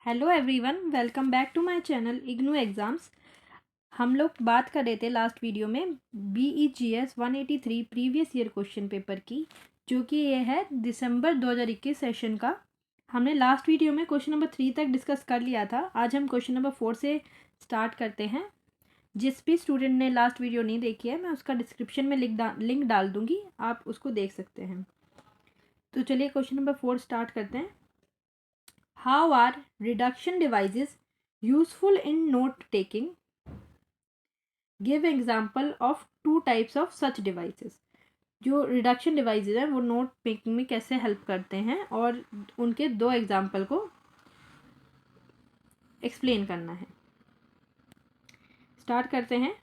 Hello everyone, welcome back to my channel IGNOU exams. हम लोग बात कर रहे थे लास्ट वीडियो में BEGS 183 previous year question paper की, जो कि ये है दिसंबर 2021 सेशन का। हमने लास्ट वीडियो में क्वेश्चन नंबर 3 तक डिस्कस कर लिया था। आज हम क्वेश्चन नंबर 4 से स्टार्ट करते हैं। जिस भी स्टूडेंट ने लास्ट वीडियो नहीं देखी है, मैं उसका डिस्क्रिप्शन में लिंक डाल दूँगी, आप उसको देख सकते हैं। तो चलिए क्वेश्चन नंबर 4 स्टार्ट करते हैं। How are reduction devices useful in note taking? Give example of two types of such devices. जो रिडक्शन डिवाइसेज हैं वो नोट मेकिंग में कैसे हेल्प करते हैं और उनके दो एग्जाम्पल को एक्सप्लेन करना है। स्टार्ट करते हैं।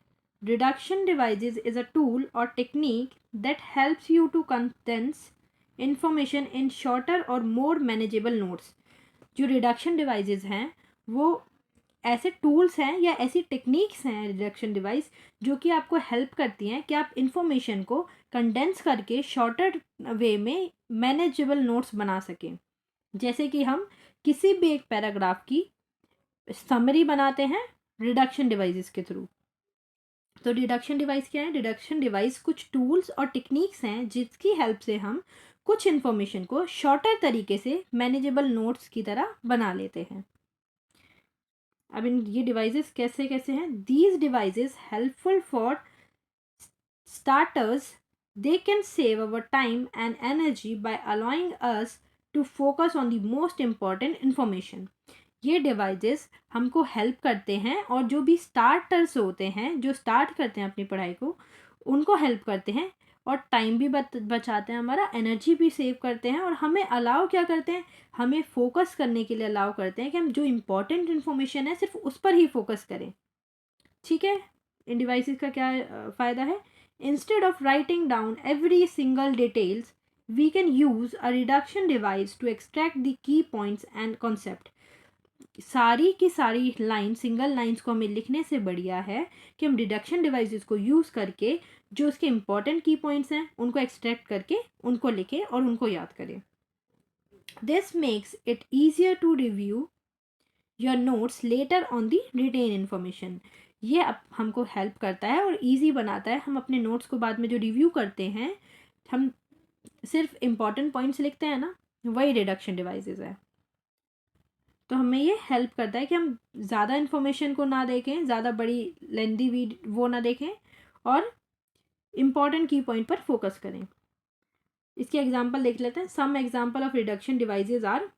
Reduction devices is a tool और technique that helps you to condense information in shorter और मोर मैनेजेबल नोट्स। जो रिडक्शन डिवाइसेस हैं वो ऐसे टूल्स हैं या ऐसी टेक्निक्स हैं रिडक्शन डिवाइस जो कि आपको हेल्प करती हैं कि आप इंफॉर्मेशन को कंडेंस करके शॉर्टर वे में मैनेजेबल नोट्स बना सकें। जैसे कि हम किसी भी एक पैराग्राफ की समरी बनाते हैं रिडक्शन डिवाइसेस के थ्रू। तो रिडक्शन डिवाइस क्या है? रिडक्शन डिवाइस कुछ टूल्स और टेक्निक्स हैं जिसकी हेल्प से हम कुछ इन्फॉर्मेशन को शॉर्टर तरीके से मैनेजेबल नोट्स की तरह बना लेते हैं। अब इन ये डिवाइसेस कैसे कैसे हैं? These devices helpful for starters, they can save our time and energy by allowing us to focus on the most important information. ये डिवाइसेस हमको हेल्प करते हैं और जो भी स्टार्टर्स होते हैं, जो स्टार्ट करते हैं अपनी पढ़ाई को, उनको हेल्प करते हैं और टाइम भी बचाते हैं, हमारा एनर्जी भी सेव करते हैं और हमें अलाउ क्या करते हैं, हमें फोकस करने के लिए अलाउ करते हैं कि हम जो इम्पोर्टेंट इन्फॉर्मेशन है सिर्फ उस पर ही फोकस करें। ठीक है, इन डिवाइसेस का क्या फ़ायदा है? Instead of writing down every single details, we can use a reduction device to extract the key points and concept. सारी की सारी लाइन, सिंगल लाइंस को हमें लिखने से बढ़िया है कि हम रिडक्शन डिवाइसेस को यूज़ करके जो उसके इंपॉर्टेंट की पॉइंट्स हैं उनको एक्सट्रैक्ट करके उनको लिखें और उनको याद करें। This makes it easier to review your notes later on the written information. ये अब हमको हेल्प करता है और ईजी बनाता है। हम अपने नोट्स को बाद में जो रिव्यू करते हैं, हम सिर्फ इम्पॉर्टेंट पॉइंट्स लिखते हैं ना, वही रिडक्शन डिवाइसेस है। तो हमें ये हेल्प करता है कि हम ज़्यादा इन्फॉर्मेशन को ना देखें, ज़्यादा बड़ी लेंदी वो ना देखें और इम्पॉर्टेंट की पॉइंट पर फोकस करें। इसके एग्जांपल देख लेते हैं। Some examples of reduction devices are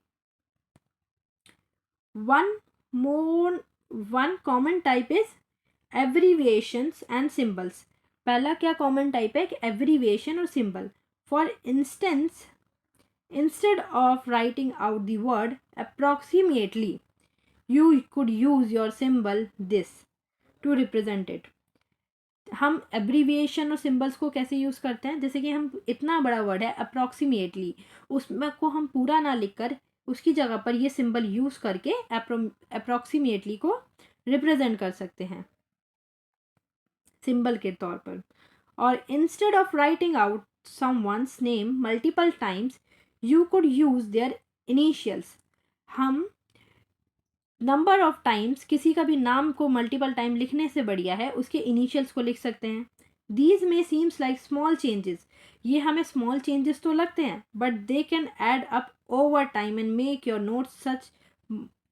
one common type is abbreviations and symbols. पहला क्या कॉमन टाइप है कि एब्रीविएशन और symbol. For instance, instead of writing out the word approximately, you could use your symbol this to represent it. हम abbreviation और symbols को कैसे use करते हैं? जैसे कि हम इतना बड़ा वर्ड है अप्रॉक्सीमेटली, उसमें को हम पूरा ना लिखकर उसकी जगह पर ये सिंबल यूज़ करके अप्रॉक्सीमेटली को रिप्रेजेंट कर सकते हैं सिंबल के तौर पर। और instead of writing out someone's name multiple times, you could use their initials. हम नंबर ऑफ टाइम्स किसी का भी नाम को मल्टीपल टाइम लिखने से बढ़िया है उसके इनिशियल्स को लिख सकते हैं। दीज में सीम्स लाइक स्मॉल चेंजेस। ये हमें स्मॉल चेंजेस तो लगते हैं, but they can add up over time and make your notes such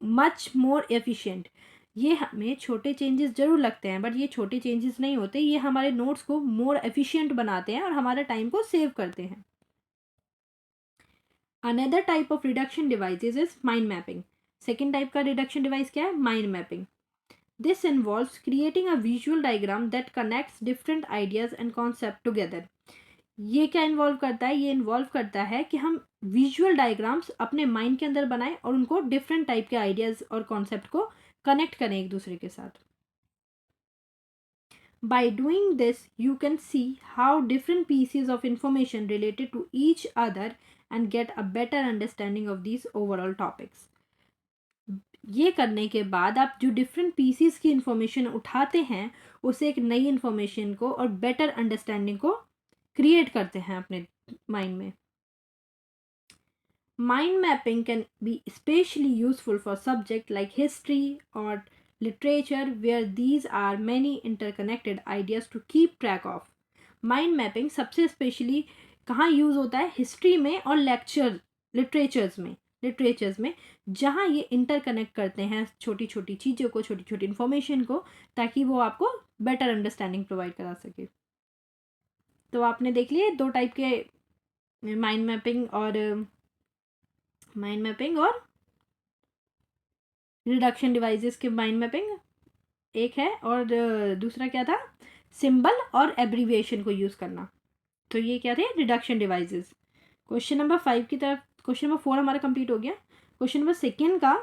much more efficient. ये हमें छोटे चेंजेस जरूर लगते हैं, बट ये छोटे चेंजेस नहीं होते, ये हमारे नोट्स को मोर एफिशिएंट बनाते हैं और हमारे टाइम को सेव करते हैं। Another type of reduction devices is mind mapping. Second type का रिडक्शन डिवाइस क्या है? Mind mapping. This involves creating a visual diagram that connects different ideas and concepts together. ये क्या इन्वॉल्व करता है? ये इन्वॉल्व करता है कि हम विजुअल डायग्राम्स अपने माइंड के अंदर बनाएं और उनको डिफरेंट टाइप के आइडियाज और कॉन्सेप्ट को कनेक्ट करें एक दूसरे के साथ। By doing this, you can see how different pieces of information related to each other and get a better understanding of these overall topics. ये करने के बाद आप जो डिफरेंट पीसीस की इंफॉर्मेशन उठाते हैं उसे एक नई इंफॉर्मेशन को और बेटर अंडरस्टैंडिंग को क्रिएट करते हैं अपने माइंड में। Mind mapping can be especially useful for subjects like history or literature where these are many interconnected ideas to keep track of. Mind mapping सबसे स्पेशली कहाँ यूज़ होता है? हिस्ट्री में और लिटरेचर्स में जहाँ ये इंटरकनेक्ट करते हैं छोटी छोटी चीज़ों को, छोटी छोटी इन्फॉर्मेशन को, ताकि वो आपको बेटर अंडरस्टैंडिंग प्रोवाइड करा सके। तो आपने देख लिए दो टाइप के माइंड मैपिंग और रिडक्शन डिवाइसेस के माइंड मैपिंग एक है, और दूसरा क्या था? सिंबल और एब्रीविएशन को यूज़ करना। तो ये क्या थे? Reduction devices. क्वेश्चन नंबर 5 की तरफ, क्वेश्चन नंबर 4 हमारा कंप्लीट हो गया। क्वेश्चन नंबर 2 का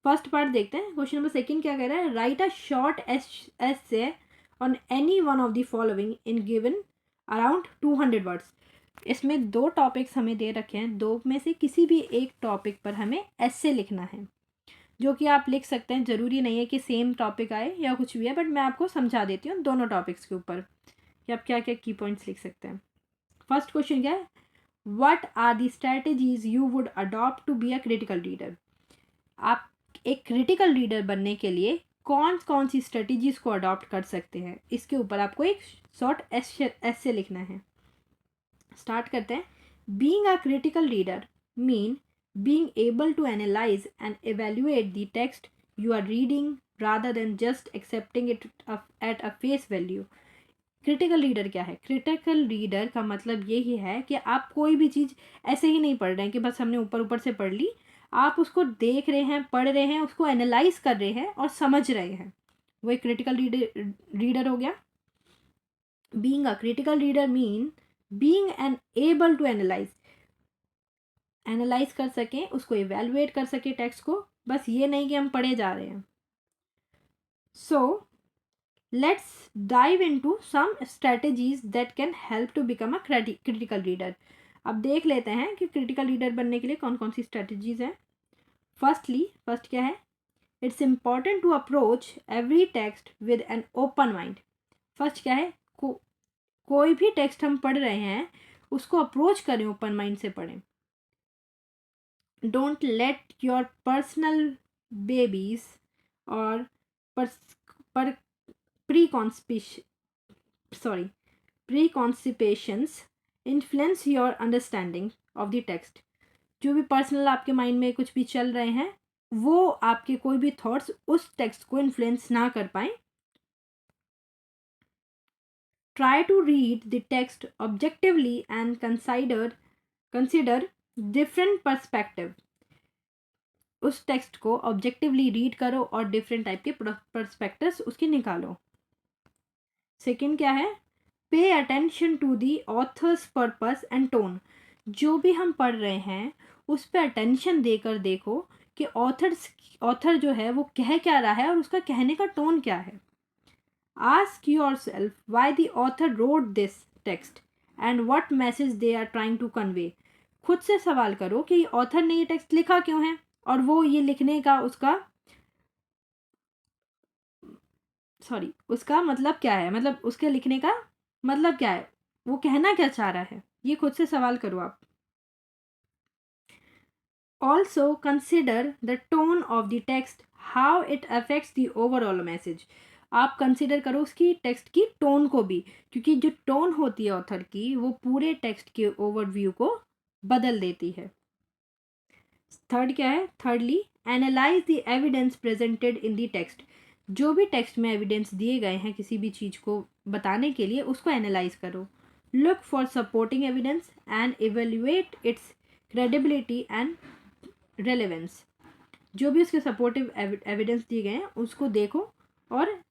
फर्स्ट पार्ट देखते हैं। क्वेश्चन नंबर 2 क्या कह रहा है? Right a short essay on any one of the following in given around 200 words. इसमें दो टॉपिक्स हमें दे रखे हैं, दो में से किसी भी एक टॉपिक पर हमें ऐसे लिखना है, जो कि आप लिख सकते हैं। ज़रूरी नहीं है कि सेम टॉपिक आए या कुछ भी है, बट मैं आपको समझा देती हूँ दोनों टॉपिक्स के ऊपर कि आप क्या क्या की पॉइंट्स लिख सकते हैं। फर्स्ट क्वेश्चन क्या है? What are the strategies you would adopt to be a critical reader? आप एक क्रिटिकल रीडर बनने के लिए कौन कौन सी स्ट्रेटजीज को अडॉप्ट कर सकते हैं, इसके ऊपर आपको एक शॉर्ट ऐसे लिखना है। स्टार्ट करते हैं। Being a critical reader mean being able to analyze and evaluate the text you are reading rather than just accepting it at a face value. Critical reader क्या है? क्रिटिकल रीडर का मतलब यही है कि आप कोई भी चीज़ ऐसे ही नहीं पढ़ रहे हैं कि बस हमने ऊपर ऊपर से पढ़ ली। आप उसको देख रहे हैं, पढ़ रहे हैं, उसको एनालाइज कर रहे हैं और समझ रहे हैं। वो एक क्रिटिकल रीडर हो गया। Being a critical reader mean being an able to analyse कर सकें, उसको इवेलुएट कर सकें टेक्स्ट को, बस ये नहीं कि हम पढ़े जा रहे हैं। So let's dive into some strategies that can help to become a critical reader. अब देख लेते हैं कि क्रिटिकल रीडर बनने के लिए कौन कौन सी स्ट्रेटजीज हैं। फर्स्ट क्या है? It's important to approach every text with an open mind. First क्या है? कोई भी टेक्स्ट हम पढ़ रहे हैं उसको अप्रोच करें, ओपन माइंड से पढ़ें। Don't let your personal babies or per, preconceptions influence your understanding of the text. जो भी पर्सनल आपके माइंड में कुछ भी चल रहे हैं, वो आपके कोई भी थॉट्स उस टेक्स्ट को इन्फ्लुएंस ना कर पाए। Try to read the text objectively and consider different perspective. उस टेक्स्ट को ऑब्जेक्टिवली रीड करो और डिफरेंट टाइप के पर्सपेक्टिव्स उसके निकालो। सेकंड क्या है? Pay attention to the author's purpose and tone. जो भी हम पढ़ रहे हैं उस पर अटेंशन देकर देखो कि ऑथर जो है वो कह क्या रहा है और उसका कहने का टोन क्या है। Ask yourself why the author wrote this text and what message they are trying to convey. खुद से सवाल करो कि ऑथर ने ये टेक्स्ट लिखा क्यों है और वो ये लिखने का उसका मतलब क्या है, मतलब उसके लिखने का मतलब क्या है, वो कहना क्या चाह रहा है, ये खुद से सवाल करो आप। Also consider the tone of the text, how it affects the overall message. आप कंसिडर करो उसकी टेक्स्ट की टोन को भी, क्योंकि जो टोन होती है ऑथर की वो पूरे टेक्स्ट के ओवरव्यू को बदल देती है। थर्ड क्या है? Thirdly analyse the evidence presented in the text. जो भी टेक्स्ट में एविडेंस दिए गए हैं किसी भी चीज़ को बताने के लिए, उसको एनालाइज करो। Look for supporting evidence and evaluate it's credibility and relevance. जो भी उसके सपोर्टिव एविडेंस दिए गए हैं उसको देखो और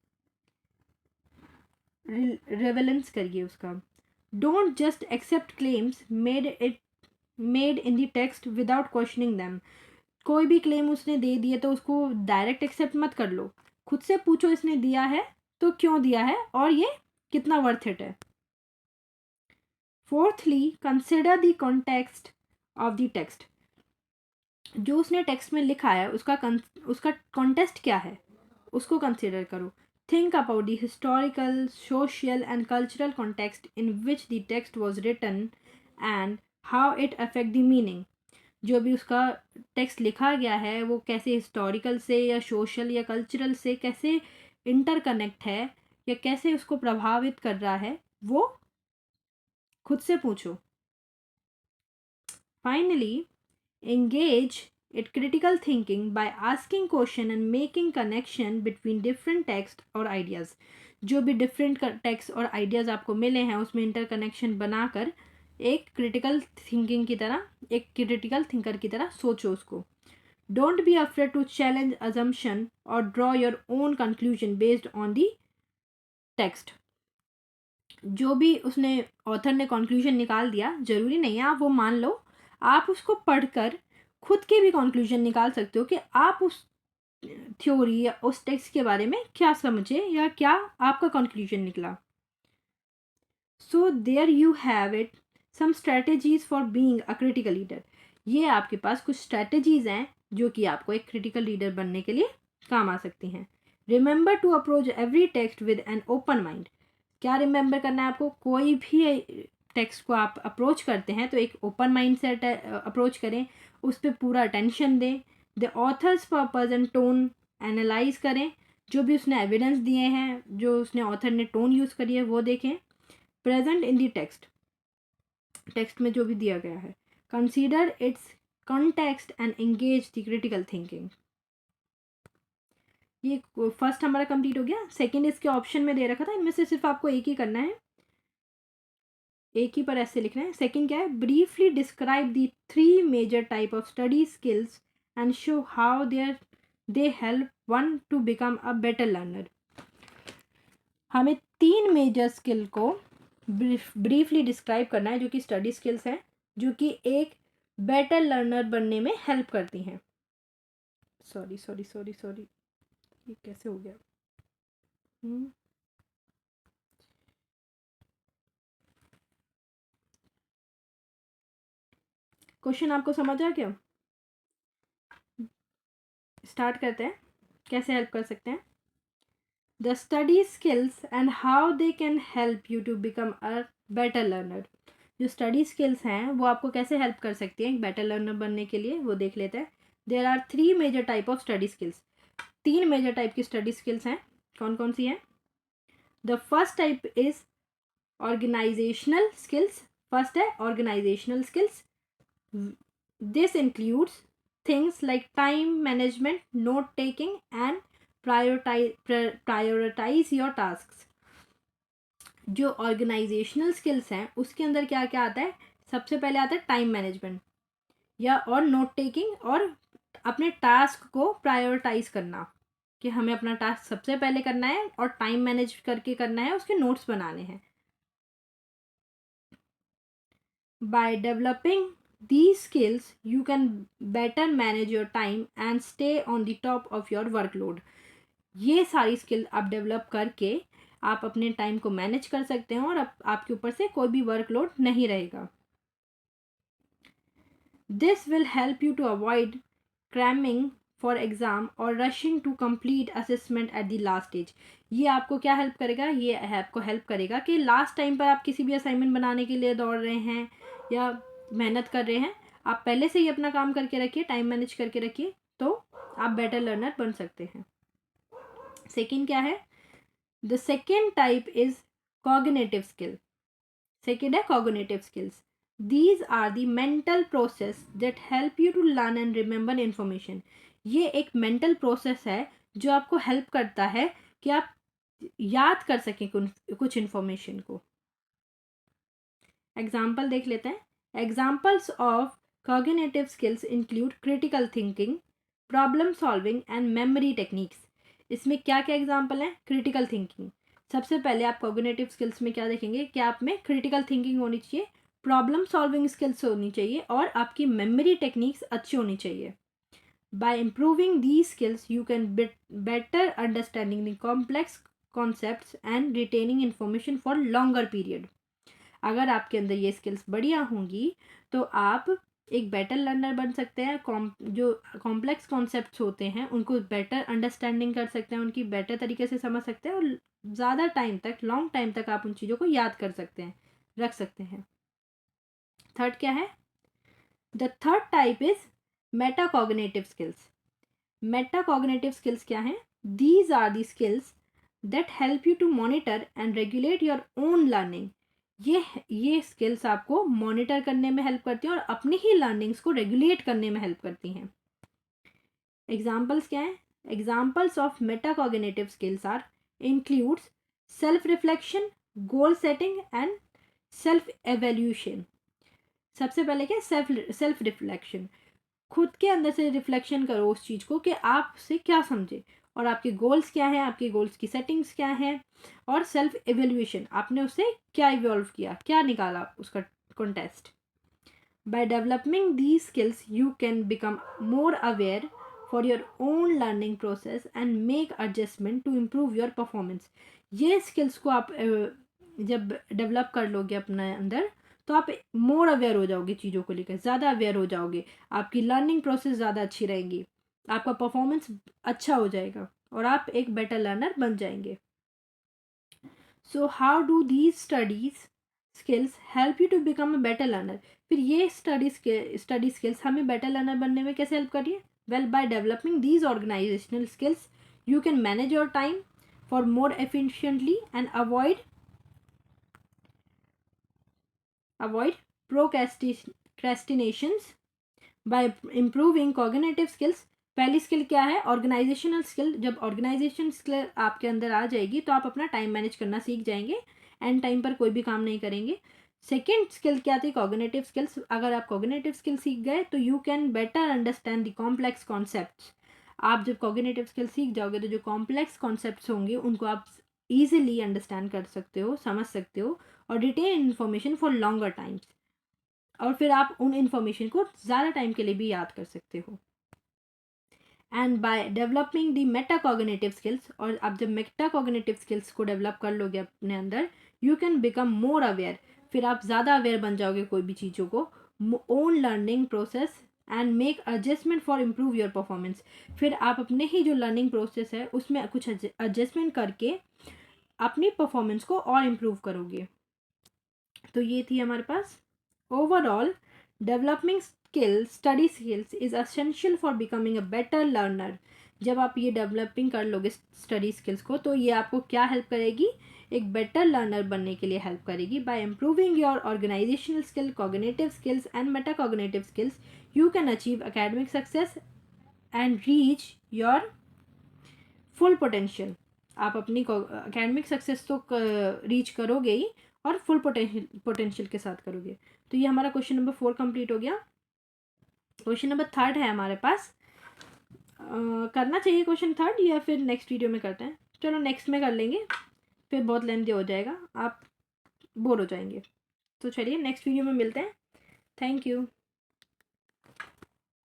रेवेलेंस करिए उसका। Don't just accept claims made in the text without questioning them. कोई भी क्लेम उसने दे दिए तो उसको डायरेक्ट एक्सेप्ट मत कर लो, खुद से पूछो इसने दिया है तो क्यों दिया है और ये कितना वर्थ इट है। Fourthly consider the context of the text. जो उसने टेक्स्ट में लिखा है उसका कॉन्टेक्स्ट क्या है उसको कंसिडर करो। Think about the historical, social and cultural context in which the text was written and how it affect the meaning. जो भी उसका टेक्स्ट लिखा गया है वो कैसे हिस्टोरिकल से या सोशल या कल्चरल से कैसे इंटरकनेक्ट है या कैसे उसको प्रभावित कर रहा है, वो खुद से पूछो। Finally, engage at critical thinking by asking question and making connection between different text और ideas। जो भी different text और ideas आपको मिले हैं उसमें interconnection बनाकर एक critical thinking की तरह, एक critical thinker की तरह सोचो उसको। Don't be afraid to challenge assumption or draw your own conclusion based on the text। जो भी उसने ऑथर ने कंक्लूजन निकाल दिया, ज़रूरी नहीं है आप वो मान लो, आप उसको पढ़कर खुद के भी कंक्लूजन निकाल सकते हो कि आप उस थ्योरी या उस टेक्स्ट के बारे में क्या समझे या क्या आपका कंक्लूजन निकला। So there you have it, some strategies for being a critical leader. ये आपके पास कुछ स्ट्रेटेजीज हैं जो कि आपको एक क्रिटिकल लीडर बनने के लिए काम आ सकती हैं। Remember to approach every text with an open mind. क्या रिमेंबर करना है आपको? कोई भी टेक्स्ट को आप अप्रोच करते हैं तो एक ओपन माइंड से अप्रोच करें, उस पर पूरा अटेंशन दें। The author's purpose and tone analyse करें, जो भी उसने एविडेंस दिए हैं, जो उसने ऑथर ने टोन यूज़ करी है वो देखें। Present in the text, text में जो भी दिया गया है, consider it's context and engage the critical thinking. ये फर्स्ट हमारा कंप्लीट हो गया। सेकंड इसके ऑप्शन में दे रखा था, इनमें से सिर्फ आपको एक ही करना है, एक ही पर ऐसे लिखना है। सेकंड क्या है? Briefly describe the 3 major type of study skills and show how they help one to become a better learner. हमें 3 मेजर स्किल को ब्रीफली डिस्क्राइब करना है जो कि स्टडी स्किल्स हैं, जो कि एक बेटर लर्नर बनने में हेल्प करती हैं। सॉरी सॉरी सॉरी सॉरी, ये कैसे हो गया? क्वेश्चन आपको समझ आ गया? स्टार्ट करते हैं, कैसे हेल्प कर सकते हैं। The study skills and how they can help you to become a better learner. जो स्टडी स्किल्स हैं वो आपको कैसे हेल्प कर सकती हैं एक बेटर लर्नर बनने के लिए, वो देख लेते हैं। There are 3 major type of study skills. 3 major type की स्टडी स्किल्स हैं। कौन कौन सी हैं? The first type is organizational skills. First है organizational skills. This includes things like time management, note taking and prioritize your tasks। जो organisational skills हैं उसके अंदर क्या क्या आता है? सबसे पहले आता है टाइम मैनेजमेंट या और नोट टेकिंग, और अपने टास्क को प्रायोरिटाइज करना कि हमें अपना टास्क सबसे पहले करना है और टाइम मैनेज करके करना है, उसके नोट्स बनाने हैं। By developing these skills, you can better manage your time and stay on the top of your workload। ये सारी स्किल आप डेवलप करके आप अपने टाइम को मैनेज कर सकते हैं और आपके ऊपर से कोई भी वर्कलोड नहीं रहेगा। This will help you to avoid cramming for exam और rushing to complete assessment at the last stage. ये आपको क्या हेल्प करेगा? ये आपको हेल्प करेगा कि लास्ट टाइम पर आप किसी भी असाइनमेंट बनाने के लिए दौड़ रहे हैं या मेहनत कर रहे हैं, आप पहले से ही अपना काम करके रखिए, टाइम मैनेज करके रखिए, तो आप बेटर लर्नर बन सकते हैं। सेकेंड क्या है? The second type is cognitive skill. Second है cognitive skills. These are the mental process that help you to learn and remember information। ये एक mental process है जो आपको help करता है कि आप याद कर सकें कुछ information को। Example देख लेते हैं। Examples of cognitive skills include critical thinking, problem solving and memory techniques। इसमें क्या क्या एग्जाम्पल हैं? क्रिटिकल थिंकिंग, सबसे पहले आप कॉग्निटिव स्किल्स में क्या देखेंगे कि आप में क्रिटिकल थिंकिंग होनी चाहिए, प्रॉब्लम सॉल्विंग स्किल्स होनी चाहिए और आपकी मेमोरी टेक्निक्स अच्छी होनी चाहिए। Bye improving the skills you can better understanding the complex concepts and retaining information for longer period. अगर आपके अंदर ये स्किल्स बढ़िया होंगी तो आप एक बेटर लर्नर बन सकते हैं। जो कॉम्प्लेक्स कॉन्सेप्ट्स होते हैं उनको बेटर अंडरस्टैंडिंग कर सकते हैं, उनकी बेटर तरीके से समझ सकते हैं और ज़्यादा टाइम तक, लॉन्ग टाइम तक आप उन चीज़ों को याद कर सकते हैं, रख सकते हैं। थर्ड क्या है? The third type is metacognitive skills. Metacognitive skills क्या हैं? These are the skills that help you to monitor and regulate your own learning. ये स्किल्स आपको मॉनिटर करने में हेल्प करती हैं और अपनी ही लर्निंग्स को रेगुलेट करने में हेल्प करती हैं। एग्जाम्पल्स क्या हैं? Examples of metacognitive skills are includes self reflection, goal setting and self evaluation. सबसे पहले क्या? Self reflection. खुद के अंदर से रिफ्लेक्शन करो उस चीज़ को कि आपसे क्या समझे और आपके गोल्स क्या हैं, आपके गोल्स की सेटिंग्स क्या हैं। और सेल्फ एवेल्यूशन, आपने उससे क्या इवॉल्व किया, क्या निकाला उसका contest. By developing these skills you can become more aware for your own learning process and make adjustment to improve your performance. ये स्किल्स को आप जब डेवलप कर लोगे अपने अंदर तो आप मोर अवेयर हो जाओगे चीज़ों को लेकर, ज़्यादा अवेयर हो जाओगे, आपकी लर्निंग प्रोसेस ज़्यादा अच्छी रहेगी, आपका परफॉर्मेंस अच्छा हो जाएगा और आप एक बेटर लर्नर बन जाएंगे। So how do these studies skills help you to become a better learner? फिर ये स्टडी स्किल्स हमें बेटर लर्नर बनने में कैसे हेल्प कर रही है? Well, by developing these organisational skills you can manage your time for more efficiently and avoid procrastinations by improving cognitive skills। पहली स्किल क्या है? Organisational skill. जब ऑर्गेनाइजेशन स्किल आपके अंदर आ जाएगी तो आप अपना टाइम मैनेज करना सीख जाएंगे, एंड टाइम पर कोई भी काम नहीं करेंगे। सेकेंड स्किल क्या थी? Cognitive skills. अगर आप कॉग्निटिव स्किल सीख गए तो you can better understand the complex concepts. आप जब कॉग्निटिव स्किल सीख जाओगे तो जो कॉम्प्लेक्स कॉन्सेप्ट्स होंगे उनको आप ईजिली अंडरस्टैंड कर सकते हो, समझ सकते हो और retain information for longer times. और फिर आप उन इन्फॉर्मेशन को ज़्यादा टाइम के लिए भी याद कर सकते हो। And by developing the metacognitive skills, और आप जब मेटाकॉग्निटिव स्किल्स को डेवलप कर लोगे अपने अंदर, you can become more aware. फिर आप ज़्यादा अवेयर बन जाओगे कोई भी चीज़ों को, own learning process and make adjustment for improve your performance. फिर आप अपने ही जो लर्निंग प्रोसेस है उसमें कुछ एडजस्टमेंट करके अपनी परफॉर्मेंस को और इम्प्रूव करोगे। तो ये थी हमारे पास overall developing study skills is essential for becoming a better learner. जब आप ये डेवलपिंग कर लोगे स्टडी स्किल्स को तो ये आपको क्या हेल्प करेगी? एक बेटर लर्नर बनने के लिए हेल्प करेगी। By improving your organisational skill, cognitive skills and metacognitive skills you can achieve academic success and reach your full potential. आप अपनी एकेडमिक सक्सेस तो रीच करोगे ही और फुल पोटेंशियल के साथ करोगे। तो ये हमारा क्वेश्चन नंबर 4 कंप्लीट हो गया। क्वेश्चन नंबर 3 है हमारे पास। करना चाहिए क्वेश्चन 3 या फिर नेक्स्ट वीडियो में करते हैं? चलो नेक्स्ट में कर लेंगे, फिर बहुत लेंथी हो जाएगा, आप बोर हो जाएंगे। तो चलिए नेक्स्ट वीडियो में मिलते हैं। Thank you.